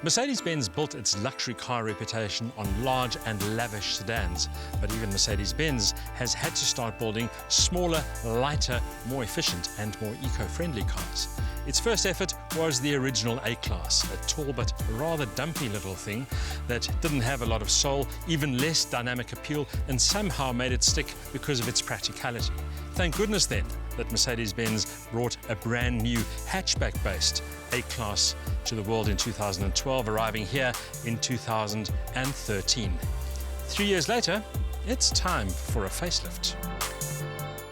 Mercedes-Benz built its luxury car reputation on large and lavish sedans, but even Mercedes-Benz has had to start building smaller, lighter, more efficient and more eco-friendly cars. Its first effort was the original A-Class, a tall but rather dumpy little thing that didn't have a lot of soul, even less dynamic appeal, and somehow made it stick because of its practicality. Thank goodness then that Mercedes-Benz brought a brand new hatchback-based A-Class to the world in 2012, arriving here in 2013. 3 years later, it's time for a facelift.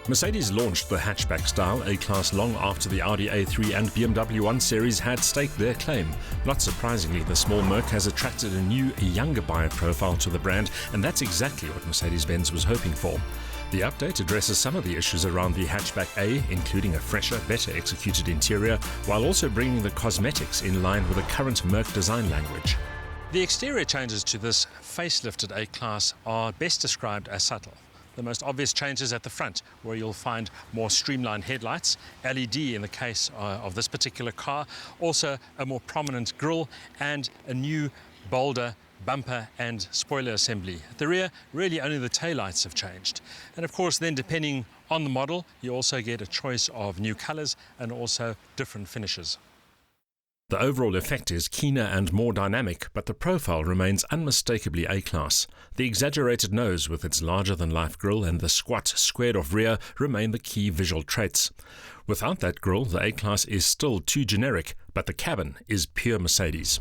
Mercedes launched the hatchback-style A-Class long after the Audi A3 and BMW 1 Series had staked their claim. Not surprisingly, the small Merc has attracted a new, younger buyer profile to the brand, and that's exactly what Mercedes-Benz was hoping for. The update addresses some of the issues around the hatchback A, including a fresher, better executed interior, while also bringing the cosmetics in line with the current Merc design language. The exterior changes to this facelifted A-Class are best described as subtle. The most obvious changes at the front, where you'll find more streamlined headlights, LED in the case of this particular car, also a more prominent grille and a new, bolder bumper and spoiler assembly. At the rear, really only the taillights have changed. And of course then, depending on the model, you also get a choice of new colours and also different finishes. The overall effect is keener and more dynamic, but the profile remains unmistakably A-Class. The exaggerated nose with its larger-than-life grille and the squat, squared-off rear remain the key visual traits. Without that grille, the A-Class is still too generic, but the cabin is pure Mercedes.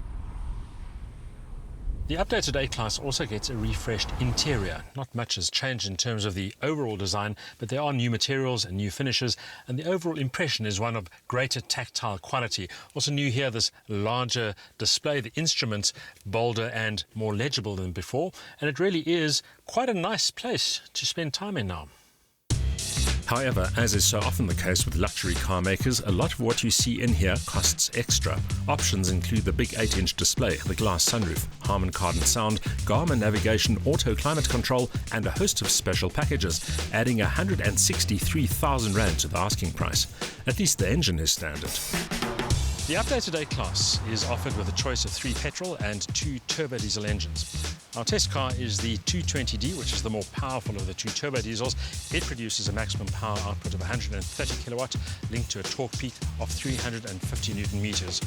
The updated A-Class also gets a refreshed interior. Not much has changed in terms of the overall design, but there are new materials and new finishes, and the overall impression is one of greater tactile quality. Also new here, this larger display, the instruments bolder and more legible than before, and it really is quite a nice place to spend time in now. However, as is so often the case with luxury car makers, a lot of what you see in here costs extra. Options include the big 8-inch display, the glass sunroof, Harman Kardon sound, Garmin navigation, auto climate control, and a host of special packages, adding 163,000 Rand to the asking price. At least the engine is standard. The updated A-Class is offered with a choice of 3 petrol and 2 turbodiesel engines. Our test car is the 220d, which is the more powerful of the 2 turbodiesels. It produces a maximum power output of 130 kilowatt, linked to a torque peak of 350 Newton meters.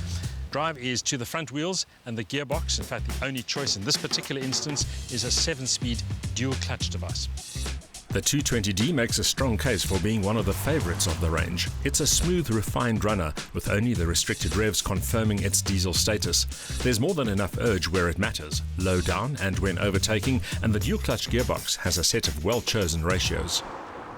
Drive is to the front wheels, and the gearbox, in fact the only choice in this particular instance, is a 7-speed dual clutch device. The 220d makes a strong case for being one of the favourites of the range. It's a smooth, refined runner, with only the restricted revs confirming its diesel status. There's more than enough urge where it matters, low down and when overtaking, and the dual-clutch gearbox has a set of well-chosen ratios.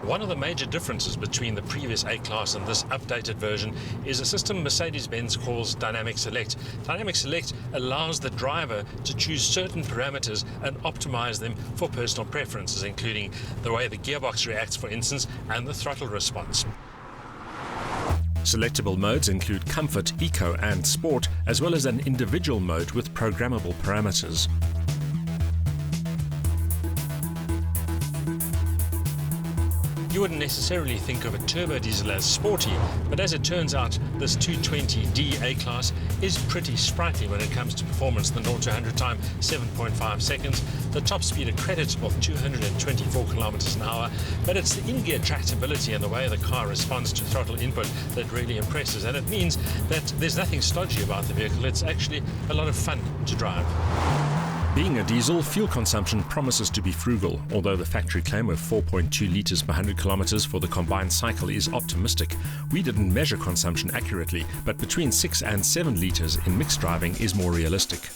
One of the major differences between the previous A-Class and this updated version is a system Mercedes-Benz calls Dynamic Select. Dynamic Select allows the driver to choose certain parameters and optimize them for personal preferences, including the way the gearbox reacts, for instance, and the throttle response. Selectable modes include Comfort, Eco and Sport, as well as an individual mode with programmable parameters. You wouldn't necessarily think of a turbodiesel as sporty, but as it turns out, this 220d A-Class is pretty sprightly when it comes to performance. The 0 to 100 time, 7.5 seconds. The top speed accredited of 224 kilometers an hour, but it's the in-gear tractability and the way the car responds to throttle input that really impresses, and it means that there's nothing stodgy about the vehicle. It's actually a lot of fun to drive. Being a diesel, fuel consumption promises to be frugal, although the factory claim of 4.2 litres per 100 kilometres for the combined cycle is optimistic. We didn't measure consumption accurately, but between 6 and 7 litres in mixed driving is more realistic.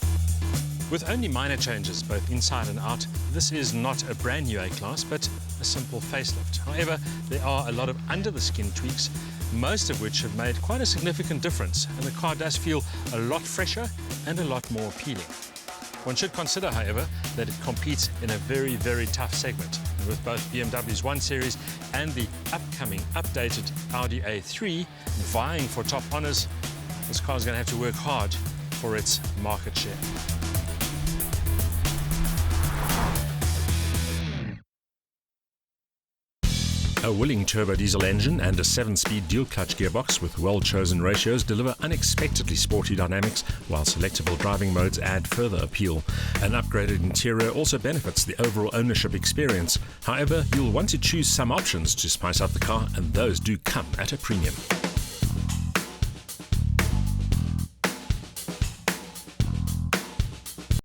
With only minor changes both inside and out, this is not a brand new A-Class, but a simple facelift. However, there are a lot of under-the-skin tweaks, most of which have made quite a significant difference, and the car does feel a lot fresher and a lot more appealing. One should consider, however, that it competes in a very, very tough segment. And with both BMW's 1 Series and the upcoming updated Audi A3 vying for top honours, this car is going to have to work hard for its market share. A willing turbodiesel engine and a 7-speed dual-clutch gearbox with well-chosen ratios deliver unexpectedly sporty dynamics, while selectable driving modes add further appeal. An upgraded interior also benefits the overall ownership experience. However, you'll want to choose some options to spice up the car, and those do come at a premium.